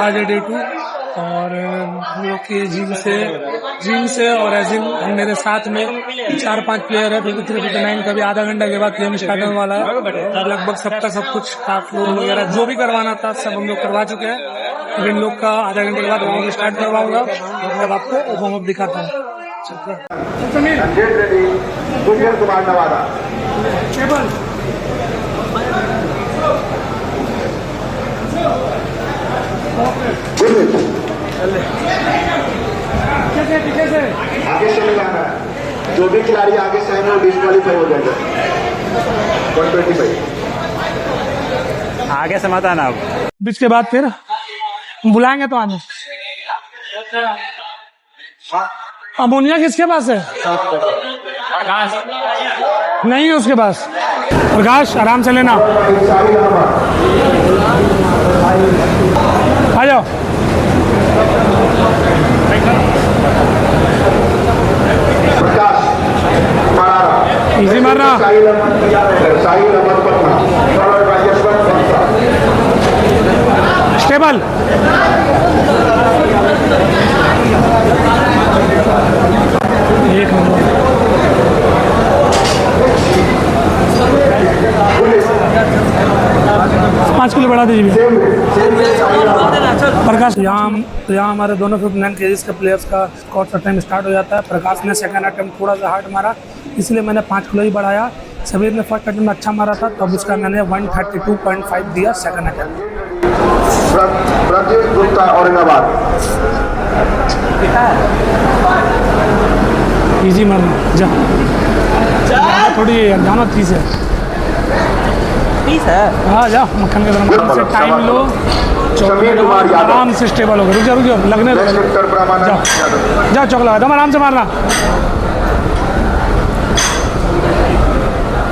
आज है डे 2 और हम लोग की जिम से और एजिन मेरे साथ में 4-5 प्लेयर है। 53-59 का भी आधा घंटा के बाद गेम स्टार्ट होने वाला है। लगभग सबका सब कुछ स्टाफ लोग वगैरह जो भी करवाना था सब हम लोग करवा चुके हैं। अब इन लोग का आधा घंटे के बाद वार्म स्टार्ट करवाऊंगा और आपको वार्म अप दिखाता हूँ। आगे चले जाना है, जो भी खिलाड़ी आगे से आएंगे वो डिस्क्वालीफाई हो जाएगा। 125 आगे से मत आना। अब इसके बाद फिर बुलाएंगे तो आने। अमोनिया किसके पास है? नहीं है उसके पास। प्रकाश आराम से लेना। आ जाओ। इजी मारना। स्टेबल। एक नंबर। 5 किलो बढ़ा दीजिए प्रकाश। यहाँ हमारे दोनों 59 केजीज के प्लेयर्स का स्क्वाड का टाइम स्टार्ट हो जाता है। प्रकाश ने सेकंड अटेम्प्ट थोड़ा सा हार्ड मारा, इसलिए मैंने 5 किलो ही बढ़ाया। समीर ने फर्स्ट अटेम्प्ट अच्छा मारा था, तब उसका मैंने 132.5 दिया सेकंड अटेम्प्ट। औरंगाबाद इजी मारना। जा थोड़ी जाना चीज है। हाँ जाओ मक्खन के तरह से टाइम लो। आराम से स्टेबल होगा। रुक जाओ लगने दो। जाओ चौक लगा दम, आराम से मारना।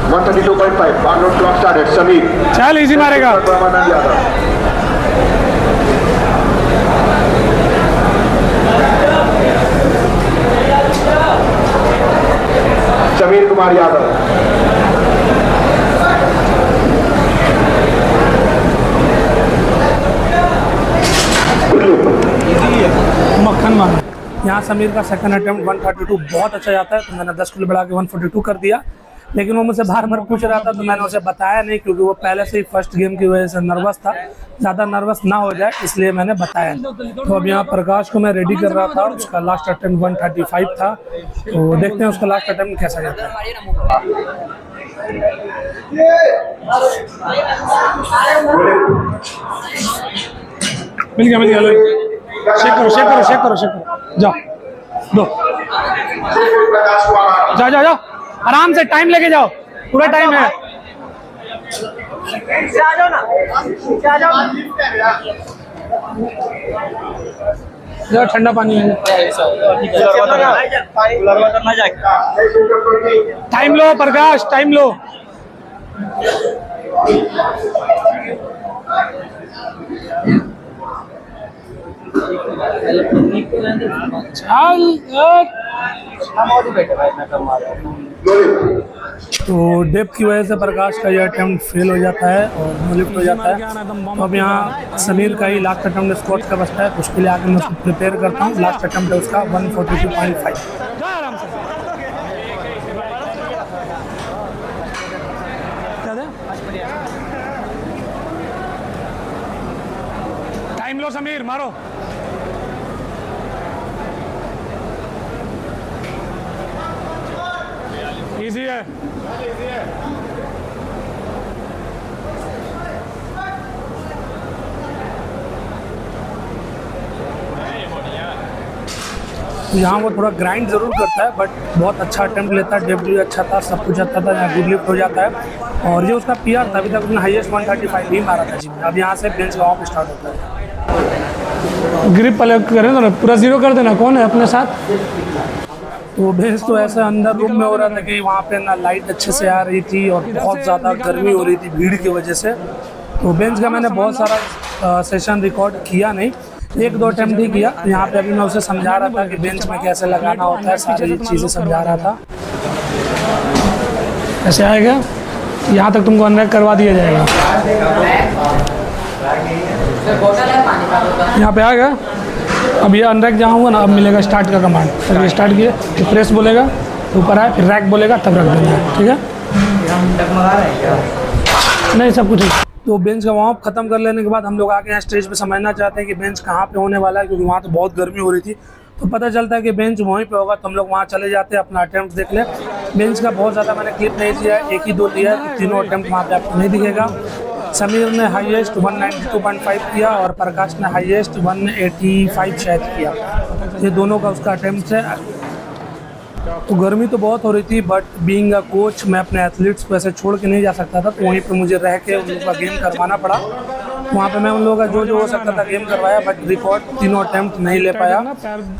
132.5 समीर। चल इजी मारेगा। समीर कुमार यादव। मक्खन मार। यहाँ समीर का सेकंड अटेम्प्ट 132 बहुत अच्छा जाता है, तो मैंने 10 किलो बढ़ा के 142 कर दिया। लेकिन वो मुझसे बार पूछ रहा था, तो मैंने उसे बताया नहीं, क्योंकि वो पहले से ही फर्स्ट गेम की वजह से नर्वस था। ज़्यादा नर्वस ना हो जाए इसलिए मैंने बताया। तो अब यहाँ प्रकाश को मैं रेडी कर रहा था। उसका लास्ट अटेम्प्ट 135 था, तो देखते हैं उसका लास्ट अटेम्प्ट कैसा जाता है। मिल गया। चेक करो। जाओ दो। जाओ आराम से, टाइम लेके जाओ, पूरा टाइम है। यार ठंडा पानी है। टाइम लो प्रकाश, टाइम लो। तो डेप की वजह से प्रकाश का यह अटेम्प्ट फेल हो जाता है और नो लिफ्ट हो जाता है। तो अब यहाँ समीर का ही लास्ट अटेम्प्ट स्क्वाड का बचता है, तो उसके लिए आगे मैं उसको प्रिपेयर करता हूँ। लास्ट अटेम्प्ट है उसका 142.5। टाइम लो समीर, मारो। इजी है। यहाँ वो थोड़ा ग्राइंड जरूर करता है, बट बहुत अच्छा अटेम्प्ट लेता है। डेप भी अच्छा था, सब कुछ अच्छा था। यहाँ गुड लिफ्ट हो जाता है और ये उसका पीआर था। अभी तक उसने हाईएस्ट 135 भी मारा था जिम में। अब यहाँ से बेंच का ऑफ स्टार्ट होता है। ग्रिप पहले करें तो पूरा जीरो कर देना। कौन है अपने साथ? तो बेंच तो ऐसा अंदर रूम में हो रहा था कि वहाँ पे ना लाइट अच्छे से आ रही थी और बहुत ज़्यादा गर्मी हो रही थी भीड़ की वजह से। तो बेंच का मैंने बहुत सारा सेशन रिकॉर्ड किया नहीं, 1-2 अटेम्प्ट ही किया। यहाँ पे अभी मैं उसे समझा रहा था कि बेंच में कैसे लगाना होता है, सारी चीज़ें समझा रहा था। ऐसे आएगा, यहाँ तक तुमको अनरैक करवा दिया जाएगा। यहाँ पे आ गया। अब ये अनरैक जहाँ हुआ ना, अब मिलेगा स्टार्ट का कमांड। तब ये स्टार्ट किए तो प्रेस बोलेगा, ऊपर आए, फिर रैक बोलेगा, तब रख देना है। ठीक है, नहीं सब कुछ है। तो बेंच का वार्म अप खत्म कर लेने के बाद हम लोग आके यहाँ स्टेज पे समझना चाहते हैं कि बेंच कहाँ पे होने वाला है, क्योंकि वहाँ तो बहुत गर्मी हो रही थी। तो पता चलता है कि बेंच वहीं पे होगा, तो हम लोग वहाँ चले जाते हैं, अपना अटेम्प्ट देख ले। बेंच का बहुत ज़्यादा मैंने क्लिप नहीं दिया है, एक ही दो लिया है, तो तीनों अटेम्प्ट वहाँ पे आपको नहीं दिखेगा। समीर ने हाईएस्ट 192.5 किया और प्रकाश ने हाईएस्ट 185 शायद किया। ये दोनों का उसका अटेम्प्ट है। तो गर्मी तो बहुत हो रही थी, बट बीइंग अ कोच मैं अपने एथलीट्स को ऐसे छोड़ के नहीं जा सकता था, तो वहीं पे मुझे रह के उन लोगों का गेम करवाना पड़ा। वहाँ पे मैं उन लोगों का जो हो सकता था गेम करवाया, बट रिकॉर्ड तीनों अटेम्प्ट नहीं ले पाया,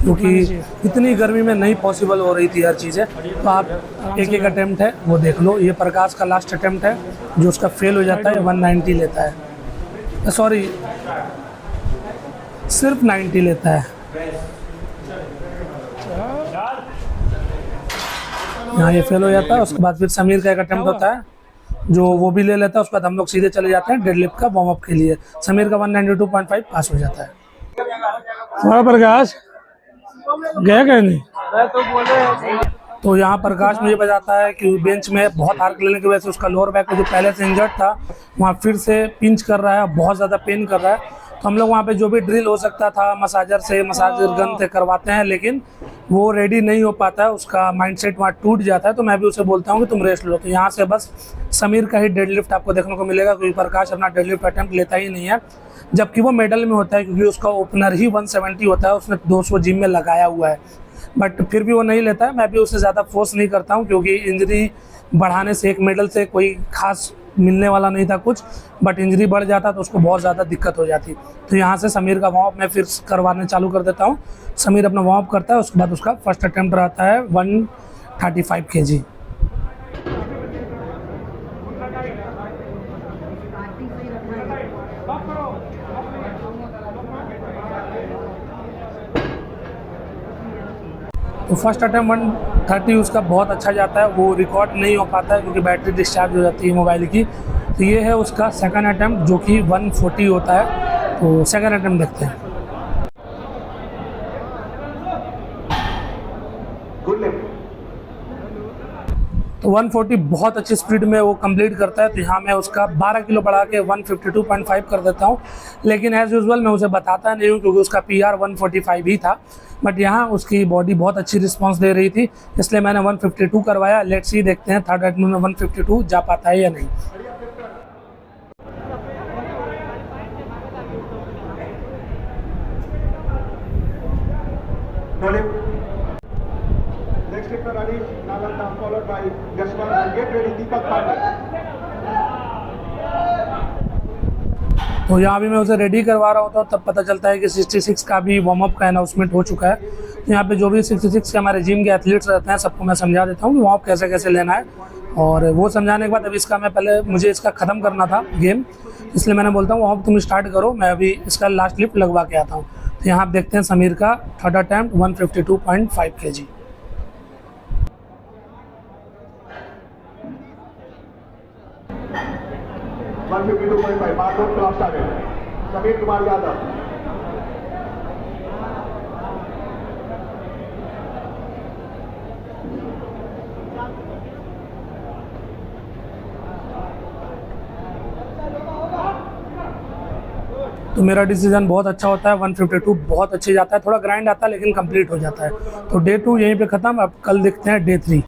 क्योंकि इतनी गर्मी में नहीं पॉसिबल हो रही थी हर चीज़ें। तो आप एक एक अटेम्प्ट है वो देख लो। ये प्रकाश का लास्ट अटेम्प्ट है, जो उसका फेल हो जाता है, 190 लेता है, सॉरी सिर्फ 90 लेता है। यहाँ ये फेल हो जाता है। उसके बाद फिर समीर का एक अटेम्प्ट होता है, जो वो भी ले लेता है। उसके बाद हम लोग सीधे चले जाते हैं डेडलिफ्ट का वार्म अप के लिए। समीर का 192.5 पास हो जाता है। प्रकाश गया कहीं नहीं। तो यहाँ प्रकाश मुझे बताता है कि बेंच में बहुत हार्ड लेने की वजह से उसका लोअर बैक जो पहले से इंजर्ड था, वहाँ फिर से पिंच कर रहा है, बहुत ज़्यादा पेन कर रहा है। तो हम लोग वहाँ पे जो भी ड्रिल हो सकता था मसाजर गन से करवाते हैं, लेकिन वो रेडी नहीं हो पाता है, उसका माइंडसेट वहाँ टूट जाता है। तो मैं भी उसे बोलता हूँ कि तुम रेस्ट लो। तो यहाँ से बस समीर का ही डेडलिफ्ट आपको देखने को मिलेगा, क्योंकि प्रकाश अपना डेडलिफ्ट अटेम्प्ट लेता ही नहीं है, जबकि वो मेडल में होता है, क्योंकि उसका ओपनर ही 170 होता है, उसने 200 जिम में लगाया हुआ है, बट फिर भी वो नहीं लेता है। मैं भी उसे ज़्यादा फोर्स नहीं करता हूँ, क्योंकि इंजरी बढ़ाने से एक मेडल से कोई खास मिलने वाला नहीं था कुछ, बट इंजरी बढ़ जाता तो उसको बहुत ज़्यादा दिक्कत हो जाती। तो यहाँ से समीर का वार्म अप मैं फिर करवाने चालू कर देता हूँ। समीर अपना वार्म अप करता है, उसके बाद उसका फर्स्ट अटेम्प्ट रहता है 135 kg। तो फर्स्ट अटैम्प्ट 130 उसका बहुत अच्छा जाता है, वो रिकॉर्ड नहीं हो पाता है क्योंकि बैटरी डिस्चार्ज हो जाती है मोबाइल की। तो ये है उसका सेकंड अटैम्प्ट, जो कि 140 होता है। तो सेकंड अटैम्प्ट देखते हैं। तो 140 बहुत अच्छी स्पीड में वो कंप्लीट करता है। तो यहाँ मैं उसका 12 किलो बढ़ा के 152.5 कर देता हूँ, लेकिन एज यूजुअल मैं उसे बताता नहीं हूँ, क्योंकि उसका PR 145 ही था। बट यहाँ उसकी बॉडी बहुत अच्छी रिस्पांस दे रही थी, इसलिए मैंने 152 करवाया। लेट्स सी, देखते हैं थर्ड अटेम्प्ट में 152 जा पाता है या नहीं। तो यहाँ भी मैं उसे रेडी करवा रहा होता हूँ, तब पता चलता है कि 66 का भी वार्म अप का अनाउंसमेंट हो चुका है। तो यहाँ पे जो भी 66 के हमारे जिम के एथलीट्स रहते हैं, सबको मैं समझा देता हूँ कि वार्म अप कैसे कैसे लेना है। और वो समझाने के बाद अब इसका मुझे इसका ख़त्म करना था गेम, इसलिए मैंने बोलता हूँ वार्म अप तुम स्टार्ट करो, मैं अभी इसका लास्ट लिफ्ट लगवा के आता हूँ। तो यहाँ आप देखते हैं समीर का third attempt 152.5 kg। Sameer Kumar Yadav. तो मेरा डिसीजन बहुत अच्छा होता है, 152 बहुत अच्छे जाता है, थोड़ा ग्राइंड आता है लेकिन कंप्लीट हो जाता है। तो डे 2 यहीं पे ख़त्म। अब कल देखते हैं डे 3।